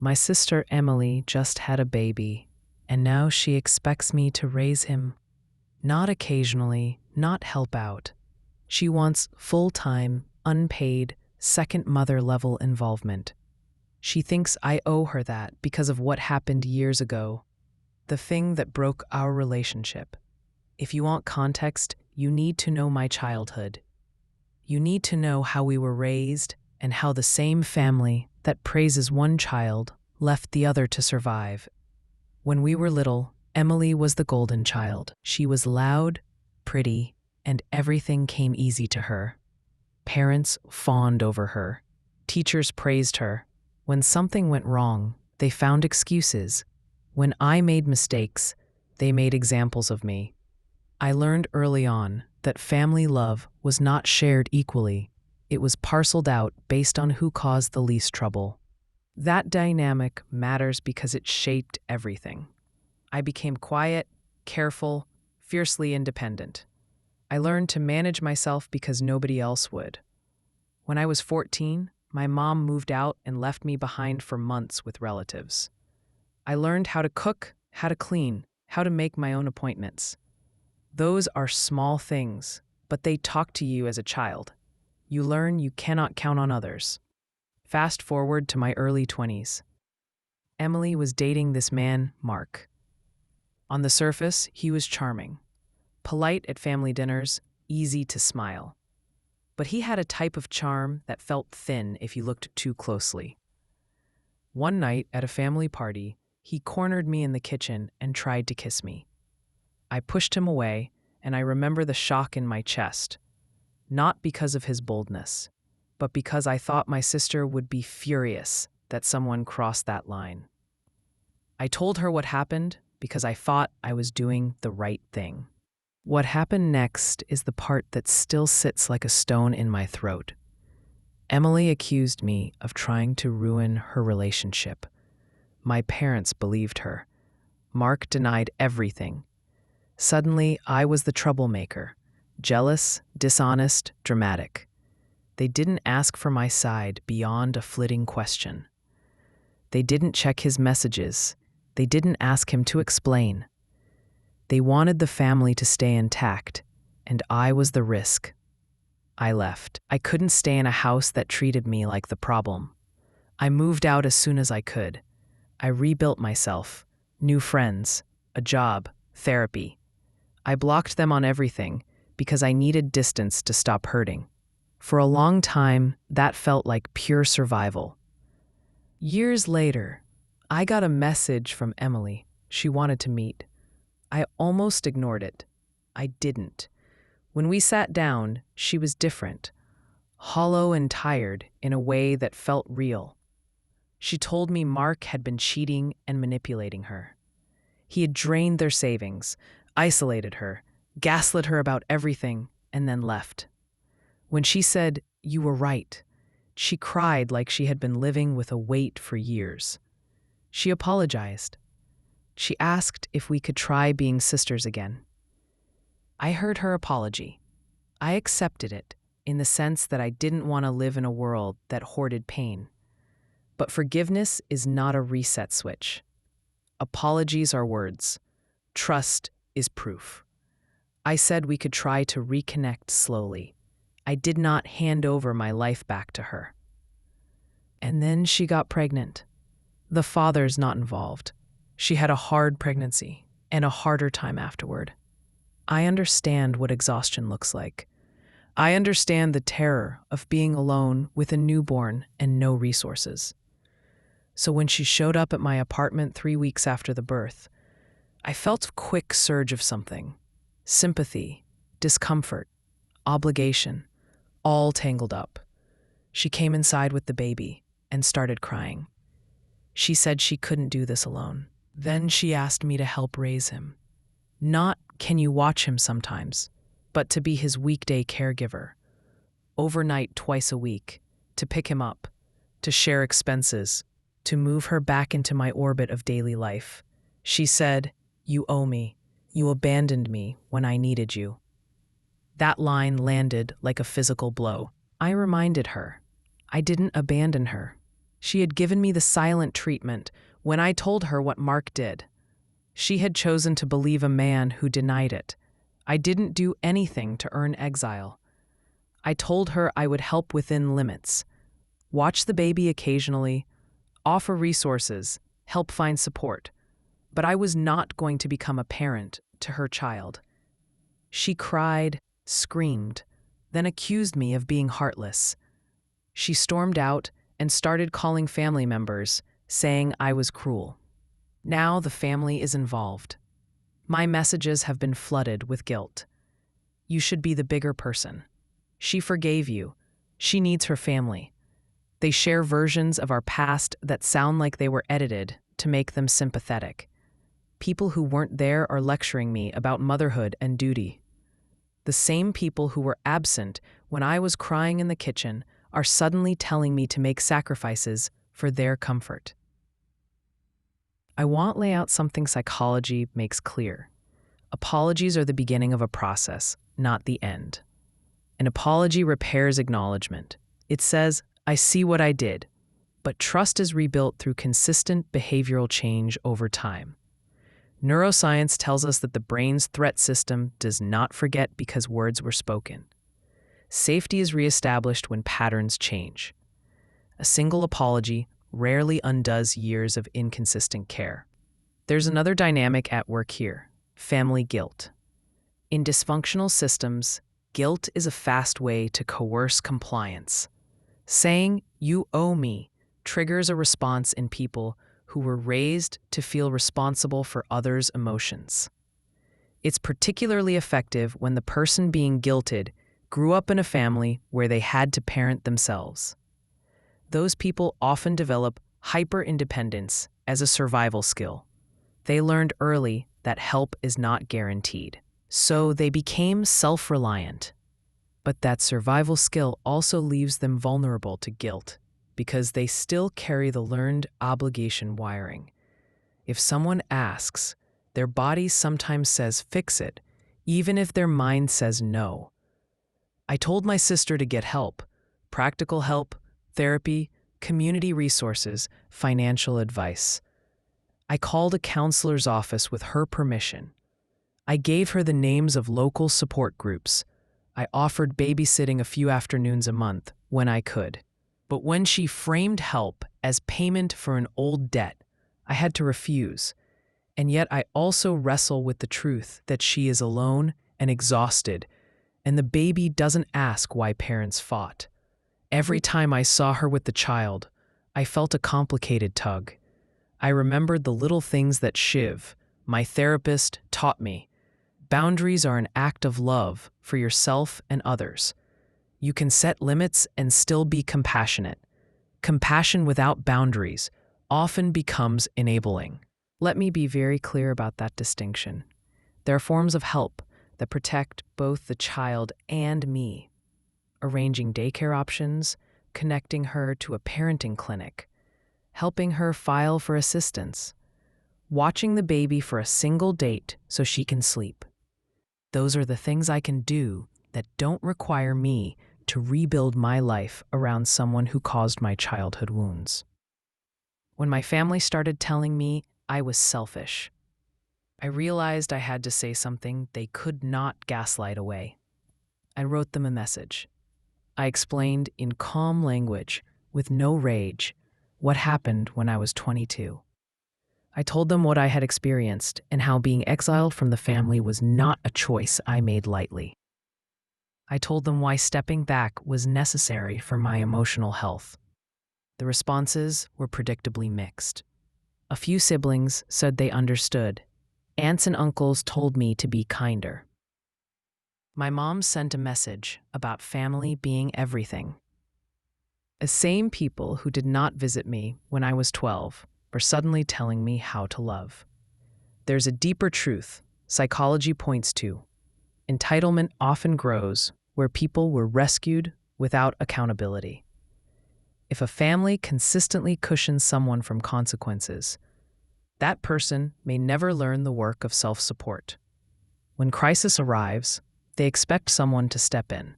My sister Emily just had a baby, and now she expects me to raise him. Not occasionally, not help out. She wants full-time, unpaid, second mother-level involvement. She thinks I owe her that because of what happened years ago, the thing that broke our relationship. If you want context, you need to know my childhood. You need to know how we were raised and how the same family that praises one child left the other to survive. When we were little, Emily was the golden child. She was loud, pretty, and everything came easy to her. Parents fawned over her. Teachers praised her. When something went wrong, they found excuses. When I made mistakes, they made examples of me. I learned early on that family love was not shared equally. It was parceled out based on who caused the least trouble. That dynamic matters because it shaped everything. I became quiet, careful, fiercely independent. I learned to manage myself because nobody else would. When I was 14, my mom moved out and left me behind for months with relatives. I learned how to cook, how to clean, how to make my own appointments. Those are small things, but they talk to you as a child. You learn you cannot count on others. Fast forward to my early 20s. Emily was dating this man, Mark. On the surface, he was charming. Polite at family dinners, easy to smile. But he had a type of charm that felt thin if you looked too closely. One night at a family party, he cornered me in the kitchen and tried to kiss me. I pushed him away, and I remember the shock in my chest, not because of his boldness, but because I thought my sister would be furious that someone crossed that line. I told her what happened because I thought I was doing the right thing. What happened next is the part that still sits like a stone in my throat. Emily accused me of trying to ruin her relationship. My parents believed her. Mark denied everything. Suddenly, I was the troublemaker, jealous, dishonest, dramatic. They didn't ask for my side beyond a flitting question. They didn't check his messages. They didn't ask him to explain. They wanted the family to stay intact, and I was the risk. I left. I couldn't stay in a house that treated me like the problem. I moved out as soon as I could. I rebuilt myself, new friends, a job, therapy. I blocked them on everything because I needed distance to stop hurting. For a long time, that felt like pure survival. Years later, I got a message from Emily. She wanted to meet. I almost ignored it. I didn't. When we sat down, she was different, hollow and tired in a way that felt real. She told me Mark had been cheating and manipulating her. He had drained their savings, isolated her, gaslit her about everything, and then left. When she said, "You were right," she cried like she had been living with a weight for years. She apologized. She asked if we could try being sisters again. I heard her apology. I accepted it in the sense that I didn't want to live in a world that hoarded pain. But forgiveness is not a reset switch. Apologies are words. Trust is proof. I said we could try to reconnect slowly. I did not hand over my life back to her. And then she got pregnant. The father's not involved. She had a hard pregnancy and a harder time afterward. I understand what exhaustion looks like. I understand the terror of being alone with a newborn and no resources. So when she showed up at my apartment 3 weeks after the birth, I felt a quick surge of something. Sympathy, discomfort, obligation, all tangled up. She came inside with the baby and started crying. She said she couldn't do this alone. Then she asked me to help raise him. Not, "Can you watch him sometimes?" but to be his weekday caregiver. Overnight twice a week, to pick him up, to share expenses, to move her back into my orbit of daily life. She said, "You owe me. You abandoned me when I needed you." That line landed like a physical blow. I reminded her, I didn't abandon her. She had given me the silent treatment when I told her what Mark did. She had chosen to believe a man who denied it. I didn't do anything to earn exile. I told her I would help within limits, watch the baby occasionally, offer resources, help find support. But I was not going to become a parent to her child. She cried, screamed, then accused me of being heartless. She stormed out and started calling family members, saying I was cruel. Now the family is involved. My messages have been flooded with guilt. You should be the bigger person. She forgave you. She needs her family. They share versions of our past that sound like they were edited to make them sympathetic. People who weren't there are lecturing me about motherhood and duty. The same people who were absent when I was crying in the kitchen are suddenly telling me to make sacrifices for their comfort. I want to lay out something psychology makes clear. Apologies are the beginning of a process, not the end. An apology repairs acknowledgement. It says, I see what I did, but trust is rebuilt through consistent behavioral change over time. Neuroscience tells us that the brain's threat system does not forget because words were spoken. Safety is reestablished when patterns change. A single apology rarely undoes years of inconsistent care. There's another dynamic at work here: family guilt. In dysfunctional systems, guilt is a fast way to coerce compliance. Saying, "You owe me," triggers a response in people who were raised to feel responsible for others' emotions. It's particularly effective when the person being guilted grew up in a family where they had to parent themselves. Those people often develop hyper-independence as a survival skill. They learned early that help is not guaranteed, so they became self-reliant. But that survival skill also leaves them vulnerable to guilt, because they still carry the learned obligation wiring. If someone asks, their body sometimes says fix it, even if their mind says no. I told my sister to get help: practical help, therapy, community resources, financial advice. I called a counselor's office with her permission. I gave her the names of local support groups. I offered babysitting a few afternoons a month when I could. But when she framed help as payment for an old debt, I had to refuse. And yet I also wrestle with the truth that she is alone and exhausted, and the baby doesn't ask why parents fought. Every time I saw her with the child, I felt a complicated tug. I remembered the little things that Shiv, my therapist, taught me. Boundaries are an act of love for yourself and others. You can set limits and still be compassionate. Compassion without boundaries often becomes enabling. Let me be very clear about that distinction. There are forms of help that protect both the child and me. Arranging daycare options, connecting her to a parenting clinic, helping her file for assistance, watching the baby for a single date so she can sleep. Those are the things I can do that don't require me to rebuild my life around someone who caused my childhood wounds. When my family started telling me I was selfish, I realized I had to say something they could not gaslight away. I wrote them a message. I explained in calm language, with no rage, what happened when I was 22. I told them what I had experienced and how being exiled from the family was not a choice I made lightly. I told them why stepping back was necessary for my emotional health. The responses were predictably mixed. A few siblings said they understood. Aunts and uncles told me to be kinder. My mom sent a message about family being everything. The same people who did not visit me when I was 12 were suddenly telling me how to love. There's a deeper truth psychology points to. Entitlement often grows where people were rescued without accountability. If a family consistently cushions someone from consequences, that person may never learn the work of self-support. When crisis arrives, they expect someone to step in.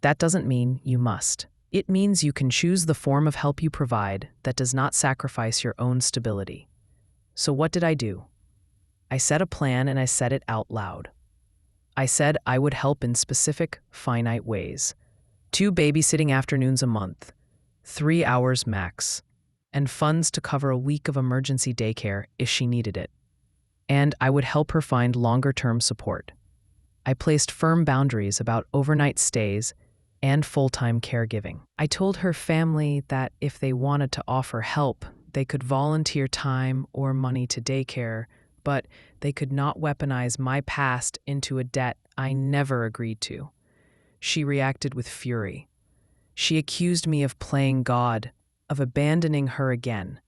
That doesn't mean you must. It means you can choose the form of help you provide that does not sacrifice your own stability. So what did I do? I set a plan and I said it out loud. I said I would help in specific, finite ways. 2 babysitting afternoons a month, 3 hours max, and funds to cover a week of emergency daycare if she needed it. And I would help her find longer-term support. I placed firm boundaries about overnight stays and full-time caregiving. I told her family that if they wanted to offer help, they could volunteer time or money to daycare, but they could not weaponize my past into a debt I never agreed to. She reacted with fury. She accused me of playing God, of abandoning her again.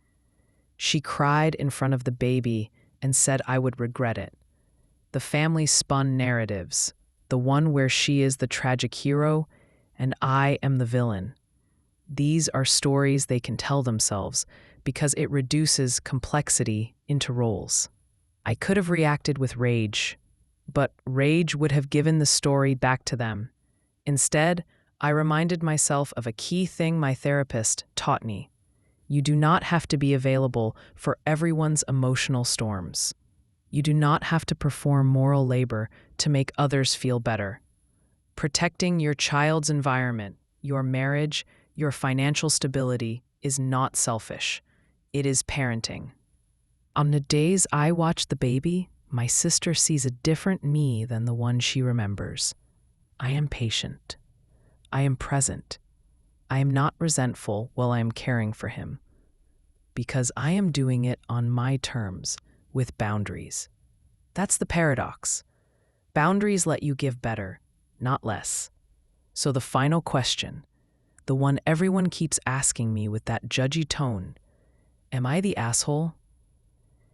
She cried in front of the baby and said I would regret it. The family spun narratives, the one where she is the tragic hero and I am the villain. These are stories they can tell themselves because it reduces complexity into roles. I could have reacted with rage, but rage would have given the story back to them. Instead, I reminded myself of a key thing my therapist taught me. You do not have to be available for everyone's emotional storms. You do not have to perform moral labor to make others feel better. Protecting your child's environment, your marriage, your financial stability is not selfish. It is parenting. On the days I watch the baby, my sister sees a different me than the one she remembers. I am patient. I am present. I am not resentful while I am caring for him, because I am doing it on my terms, with boundaries. That's the paradox. Boundaries let you give better, not less. So the final question, the one everyone keeps asking me with that judgy tone, am I the asshole?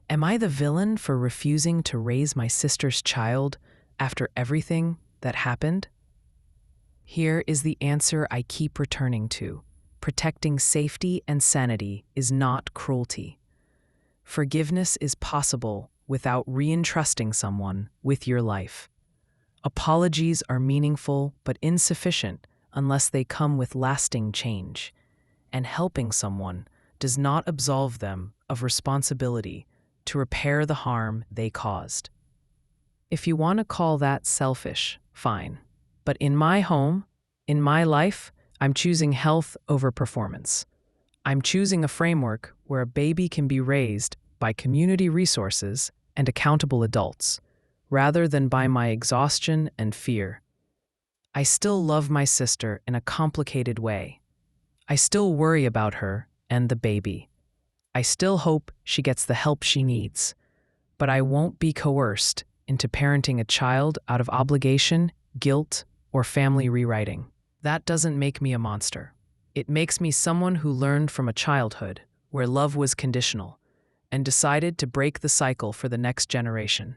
Am I the villain for refusing to raise my sister's child after everything that happened? Here is the answer I keep returning to. Protecting safety and sanity is not cruelty. Forgiveness is possible without re-entrusting someone with your life. Apologies are meaningful but insufficient unless they come with lasting change. And helping someone does not absolve them of responsibility to repair the harm they caused. If you want to call that selfish, fine. But in my home, in my life, I'm choosing health over performance. I'm choosing a framework where a baby can be raised by community resources and accountable adults, rather than by my exhaustion and fear. I still love my sister in a complicated way. I still worry about her and the baby. I still hope she gets the help she needs, but I won't be coerced into parenting a child out of obligation, guilt, or family rewriting. That doesn't make me a monster. It makes me someone who learned from a childhood where love was conditional and decided to break the cycle for the next generation.